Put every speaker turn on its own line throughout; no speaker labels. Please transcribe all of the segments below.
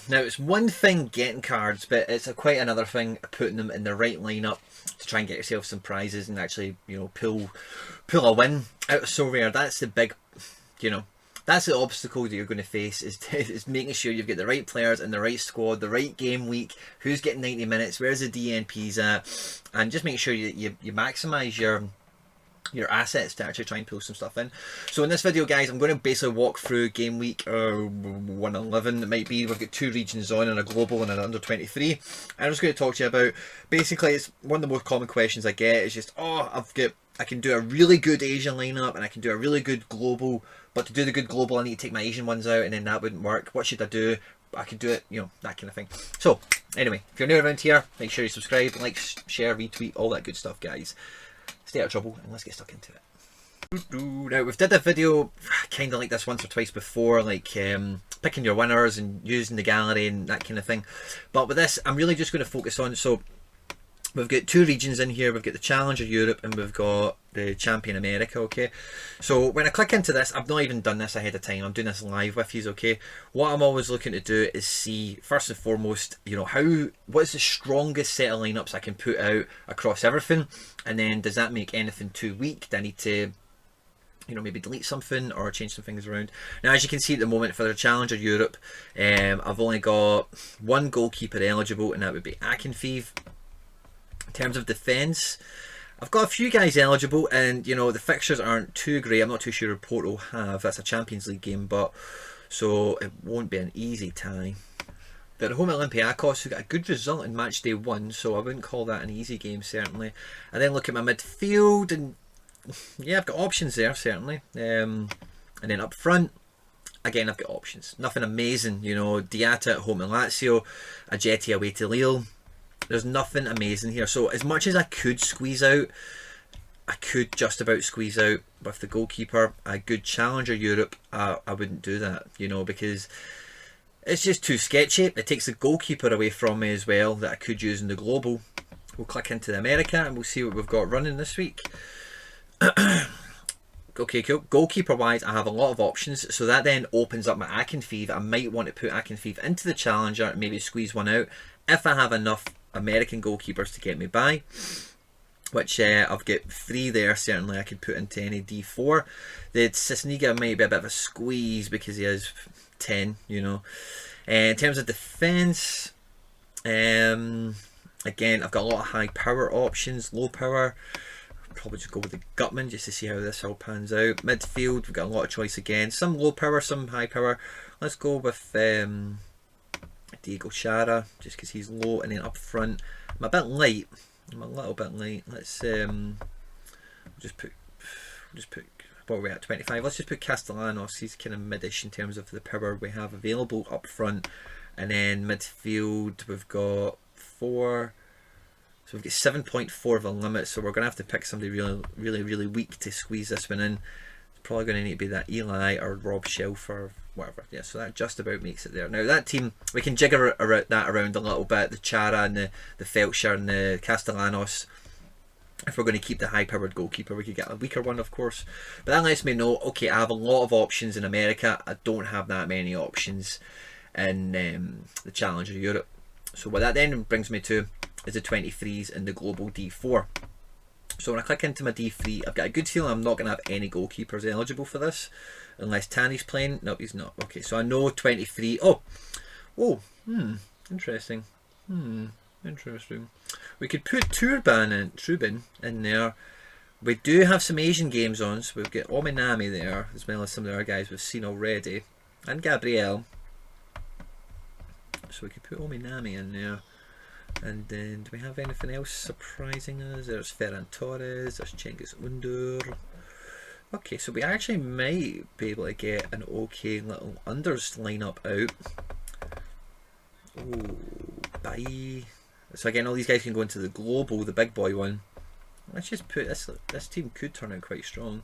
Now, it's one thing getting cards, but it's quite another thing putting them in the right lineup to try and get yourself some prizes and actually, you know, pull a win out of SoRare. That's the big, you know, that's the obstacle that you're going to face, is making sure you've got the right players in the right squad, the right game week, who's getting 90 minutes, where's the DNPs at, and just make sure you maximise your assets to actually try and pull some stuff in. So in this video, guys, I'm going to basically walk through game week 111. It might be. We've got 2 regions on, and a global and an under 23. And I'm just going to talk to you about, basically, it's one of the most common questions I get is just, oh, I can do a really good Asian lineup and I can do a really good global, but to do the good global I need to take my Asian ones out, and then that wouldn't work. What should I do? I could do it, you know, that kind of thing. So anyway, if you're new around here, make sure you subscribe, like, share, retweet, all that good stuff, guys. Stay out of trouble and let's get stuck into it. Now, we've did a video kind of like this once or twice before, like picking your winners and using the gallery and that kind of thing, but with this I'm really just going to focus on, so we've got 2 regions in here. We've got the Challenger Europe and we've got the Champion America, okay? So when I click into this, I've not even done this ahead of time, I'm doing this live with you, okay? What I'm always looking to do is see, first and foremost, you know, what's the strongest set of lineups I can put out across everything, and then does that make anything too weak? Do I need to, you know, maybe delete something or change some things around? Now, as you can see at the moment, for the Challenger Europe, I've only got 1 goalkeeper eligible, and that would be Akinfeev. In terms of defence, I've got a few guys eligible, and you know, the fixtures aren't too great. I'm not too sure what Porto will have. That's a Champions League game, but so it won't be an easy tie. But at home at Olympiacos, who got a good result in match day 1, so I wouldn't call that an easy game, certainly. And then look at my midfield, and yeah, I've got options there, certainly. And then up front, again, I've got options. Nothing amazing, you know. Diatta at home at Lazio, Ajeti away to Lille. There's nothing amazing here. So as much as I could squeeze out, I could just about squeeze out with the goalkeeper a good Challenger Europe. I wouldn't do that, you know, because it's just too sketchy. It takes the goalkeeper away from me as well that I could use in the global. We'll click into the America and we'll see what we've got running this week. Okay, cool. Goalkeeper wise, I have a lot of options, so that then opens up my Akinfeev. I might want to put Akinfeev into the Challenger and maybe squeeze one out if I have enough American goalkeepers to get me by, which I've got 3 there. Certainly I could put into any D4. The Cisniga might be a bit of a squeeze because he has 10, you know. In terms of defence, again, I've got a lot of high power options, low power. Probably just go with the Gutman just to see how this all pans out. Midfield, we've got a lot of choice again. Some low power, some high power. Let's go with Diego Chara, just because he's low. And then up front, I'm a bit light. I'm a little bit light. Let's just put what are we at, 25? Let's just put Castellanos. He's kind of midish in terms of the power we have available up front. And then midfield, we've got 4. So we've got 7.4 of a limit. So we're going to have to pick somebody really weak to squeeze this one in. It's probably going to need to be that Eli or Rob Shelf or whatever. Yeah, so that just about makes it there. Now that team, we can jigger that around a little bit. The Chara and the Felcher and the Castellanos. If we're going to keep the high-powered goalkeeper, we could get a weaker one, of course. But that lets me know, okay, I have a lot of options in America. I don't have that many options in the Challenger Europe. So what that then brings me to is the 23s in the global D4. So when I click into my D3, I've got a good feeling I'm not going to have any goalkeepers eligible for this. Unless Tani's playing. No, he's not. Okay, so I know 23. Interesting. Interesting. We could put Trubin in there. We do have some Asian games on, so we've got Ominami there, as well as some of the other guys we've seen already. And Gabriel. So we could put Ominami in there. And then, do we have anything else surprising us? There's Ferran Torres, there's Cengiz Under. Okay, so we actually might be able to get an okay little unders lineup out. Oh, bye. So again, all these guys can go into the global, the big boy one. Let's just put this team could turn out quite strong.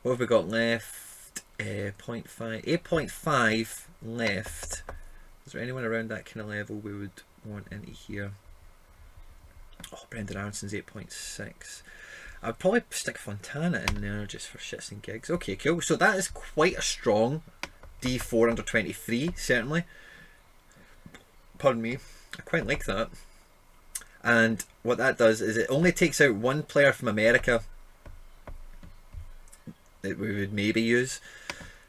What have we got left? 8.5 left. Is there anyone around that kind of level we would want into here? Oh, Brendan Aronson's 8.6. I'd probably stick Fontana in there just for shits and gigs. Okay, cool. So that is quite a strong D4 under 23, certainly. Pardon me. I quite like that. And what that does is it only takes out one player from America that we would maybe use,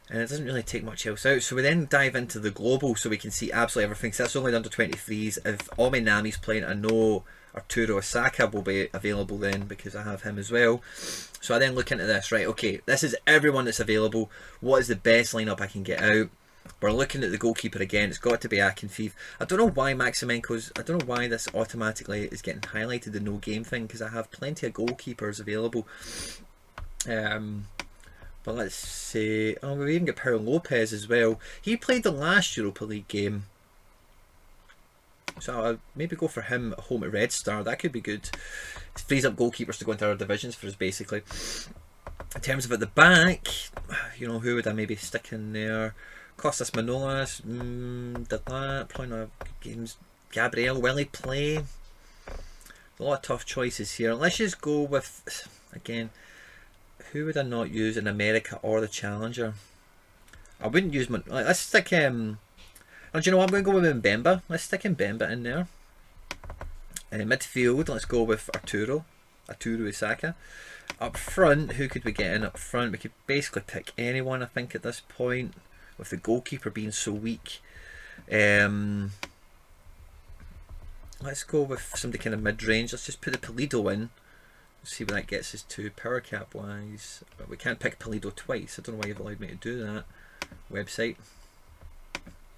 and it doesn't really take much else out. So we then dive into the global so we can see absolutely everything. So that's only under 23s. If all my Nami's playing, I know Arturo Osaka will be available then because I have him as well. So I then look into this, right, okay, this is everyone that's available. What is the best lineup I can get out? We're looking at the goalkeeper again. It's got to be Akinfeev. I don't know why Maximenko's, I don't know why this automatically is getting highlighted, the no game thing, because I have plenty of goalkeepers available. But let's see, oh, we even got Paulo Lopez as well. He played the last Europa League game, so I'll maybe go for him at home at Red Star. That could be good. It frees up goalkeepers to go into other divisions for us, basically. In terms of at the back, you know, who would I maybe stick in there? Costas Manolas, probably not good games. Gabriel, will he play? A lot of tough choices here. Let's just go with, again, who would I not use in America or the Challenger? I wouldn't use, let's stick, oh, do you know what, I'm going to go with Mbemba. Let's stick Mbemba in there. Midfield, let's go with Arturo Osaka. Up front, who could we get in up front? We could basically pick anyone, I think, at this point, with the goalkeeper being so weak. Let's go with somebody kind of mid-range. Let's just put the Pulido in. See what that gets us to power cap wise. But we can't pick Pulido twice. I don't know why you've allowed me to do that. Website.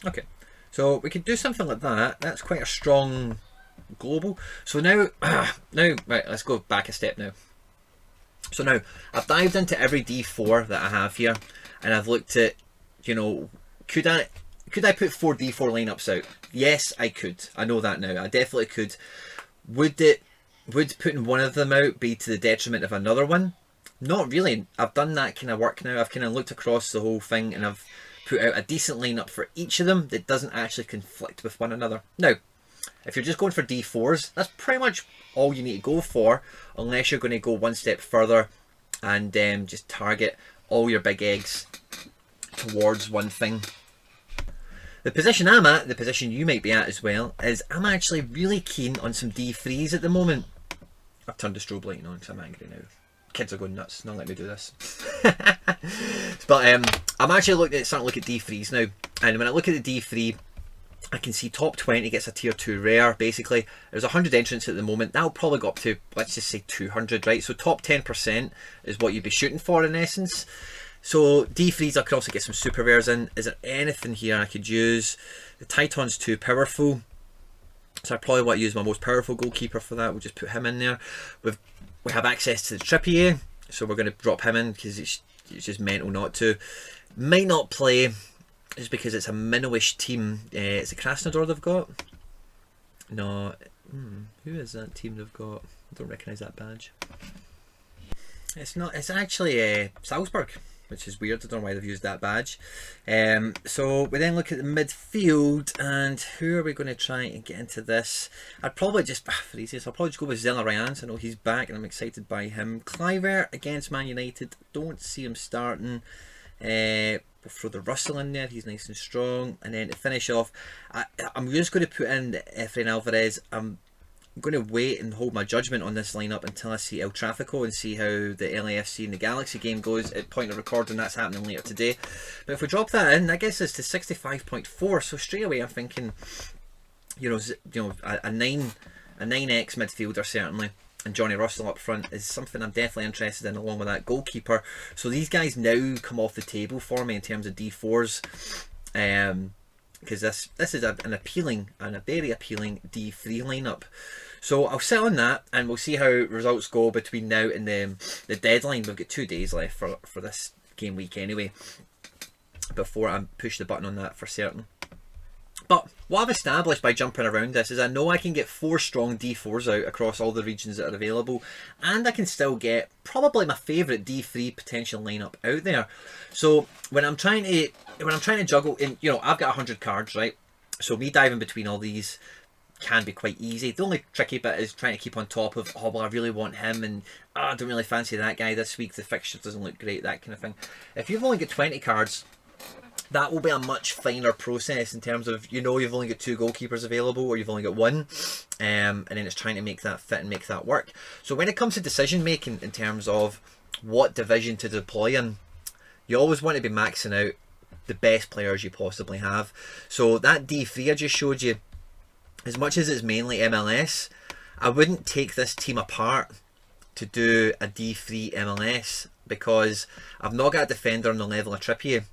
Okay, so we could do something like that. That's quite a strong global. So now, right, let's go back a step now. So now I've dived into every D4 that I have here, and I've looked at, you know, could I put 4 D4 lineups out? Yes, I could. I know that now. I definitely could. Would putting one of them out be to the detriment of another one? Not really. I've done that kind of work now. I've kind of looked across the whole thing and I've put out a decent lineup for each of them that doesn't actually conflict with one another. Now, if you're just going for D4s, that's pretty much all you need to go for, unless you're going to go one step further and just target all your big eggs towards one thing. The position I'm at, the position you might be at as well, is I'm actually really keen on some D3s at the moment. I've turned the strobe lighting on because I'm angry now. Kids are going nuts, don't let me do this. But I'm actually starting to look at D3s now, and when I look at the D3, I can see top 20 gets a tier 2 rare. Basically, there's 100 entrants at the moment. That'll probably go up to, let's just say 200, right? So top 10% is what you'd be shooting for in essence. So D3s, I could also get some super rares in. Is there anything here I could use? The Titan's too powerful, so I probably want to use my most powerful goalkeeper for that. We'll just put him in there. We have access to the Trippier, so we're going to drop him in because it's just mental not to. Might not play just because it's a minnowish team. It's a Krasnodar they've got. No, who is that team they've got? I don't recognise that badge. It's not. It's actually Salzburg, which is weird. I don't know why they've used that badge. So we then look at the midfield, and who are we going to try and get into this? I'd probably just, for easiest, I'll probably just go with Zella Ryans. I know he's back and I'm excited by him. Kluivert against Man United, don't see him starting. We'll throw the Russell in there, he's nice and strong. And then to finish off, I'm just going to put in Efrain Alvarez. I'm going to wait and hold my judgment on this lineup until I see El Tráfico and see how the LAFC and the Galaxy game goes. At point of recording, that's happening later today. But if we drop that in, that gets us to 65.4. So straight away, I'm thinking, a 9x midfielder certainly, and Johnny Russell up front is something I'm definitely interested in, along with that goalkeeper. So these guys now come off the table for me in terms of D4s. Because this is an appealing and a very appealing D3 lineup. So I'll sit on that and we'll see how results go between now and the deadline. We've got 2 days left for this game week anyway, before I push the button on that for certain. But what I've established by jumping around this is I know I can get 4 strong D4s out across all the regions that are available, and I can still get probably my favourite D3 potential lineup out there. So when I'm trying to juggle in, I've got 100 cards, right? So me diving between all these can be quite easy. The only tricky bit is trying to keep on top of, oh well, I really want him, and I don't really fancy that guy this week, the fixture doesn't look great, that kind of thing. If you've only got 20 cards, that will be a much finer process in terms of, you know, you've only got 2 goalkeepers available, or you've only got 1, and then it's trying to make that fit and make that work. So when it comes to decision making in terms of what division to deploy in, you always want to be maxing out the best players you possibly have. So that D3 I just showed you, as much as it's mainly MLS, I wouldn't take this team apart to do a D3 MLS, because I've not got a defender on the level of Trippier.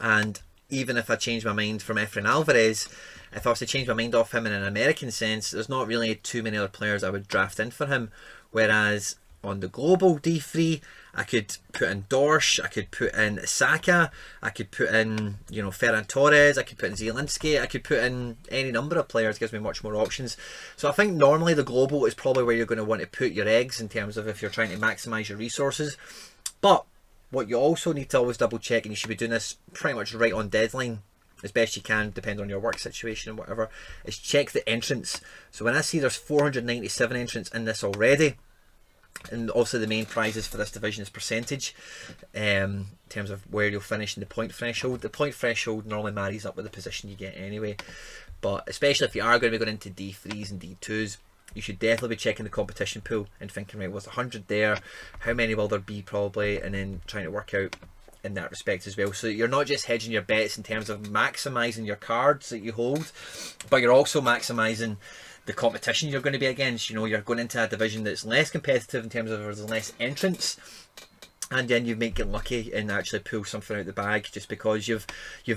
And even if I change my mind from Efrain Alvarez, if I was to change my mind off him in an American sense, there's not really too many other players I would draft in for him. Whereas on the global D3, I could put in Dorsch, I could put in Saka, I could put in, you know, Ferran Torres, I could put in Zielinski, I could put in any number of players. It gives me much more options. So I think normally the global is probably where you're going to want to put your eggs in terms of if you're trying to maximise your resources. But what you also need to always double check, and you should be doing this pretty much right on deadline, as best you can, depending on your work situation and whatever, is check the entrance. So when I see there's 497 entrants in this already, and also the main prizes for this division is percentage, in terms of where you'll finish in the point threshold. The point threshold normally marries up with the position you get anyway, but especially if you are going to be going into D3s and D2s, you should definitely be checking the competition pool and thinking, right, what's 100 there, how many will there be probably, and then trying to work out in that respect as well. So you're not just hedging your bets in terms of maximising your cards that you hold, but you're also maximising the competition you're going to be against. You know, you're going into a division that's less competitive in terms of there's less entrants, and then you might get lucky and actually pull something out the bag just because you've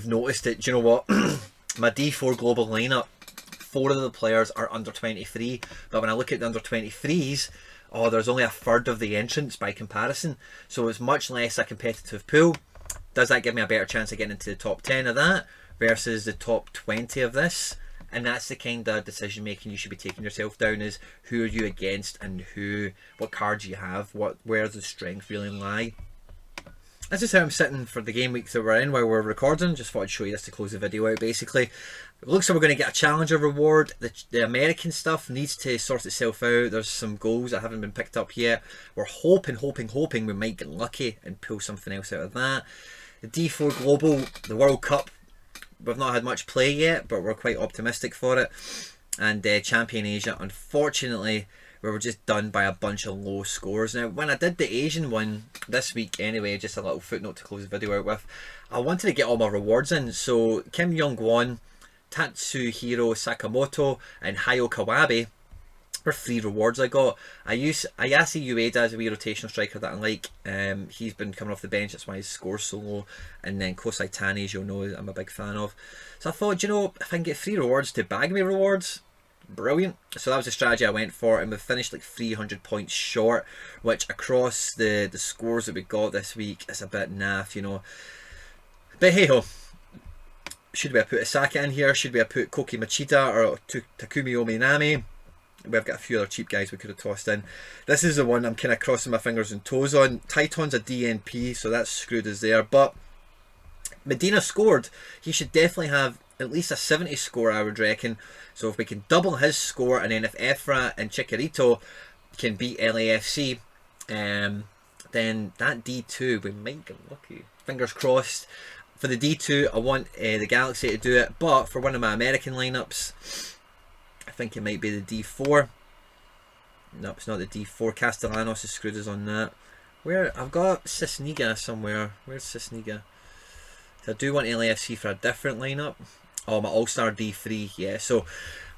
noticed it. Do you know what? My D4 global lineup, 4 of the players are under 23, but when I look at the under 23s, oh, there's only a third of the entrants by comparison, so it's much less a competitive pool. Does that give me a better chance of getting into the top 10 of that versus the top 20 of this? And that's the kind of decision making you should be taking yourself down, is who are you against and what cards you have, where does the strength really lie. This is how I'm sitting for the game week that we're in while we're recording. Just thought I'd show you this to close the video out. Basically, it looks like we're going to get a challenger reward. The American stuff needs to sort itself out. There's some goals that haven't been picked up yet. We're hoping we might get lucky and pull something else out of that. The D4 Global, the World Cup, we've not had much play yet, but we're quite optimistic for it. And Champion Asia, unfortunately, we were just done by a bunch of low scores. Now, when I did the Asian one this week anyway, just a little footnote to close the video out with, I wanted to get all my rewards in. So Kim Young-won, Tatsuhiro Sakamoto and Hayo Kawabe were 3 rewards I got. I use Ayase Ueda as a wee rotational striker that I like. He's been coming off the bench, that's why his score's so low. And then Kosai Tani, as you'll know, I'm a big fan of. So I thought, you know, if I can get 3 rewards to bag me rewards, brilliant. So that was the strategy I went for, and we finished like 300 points short, which across the scores that we got this week is a bit naff, you know. But hey ho. Should we have put Asaka in here? Should we have put Koki Machida or Takumi Ominami? We've got a few other cheap guys we could have tossed in. This is the one I'm kind of crossing my fingers and toes on. Titan's a DNP, so that's screwed us there. But Medina scored. He should definitely have at least a 70 score, I would reckon. So if we can double his score, and then if Efra and Chicharito can beat LAFC, then that D2, we might get lucky. Fingers crossed. For the D2, I want the Galaxy to do it, but for one of my American lineups, I think it might be the D4. No, it's not the D4. Castellanos has screwed us on that. Where I've got Cisniga somewhere. Where's Cisniga? I do want LAFC for a different lineup. Oh, my All-Star D3, yeah. So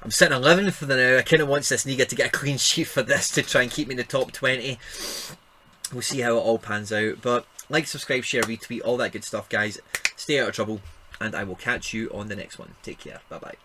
I'm sitting 11 for the now. I kind of want Cisniga to get a clean sheet for this to try and keep me in the top 20. We'll see how it all pans out. But like, subscribe, share, retweet, all that good stuff, guys. Stay out of trouble, and I will catch you on the next one. Take care. Bye-bye.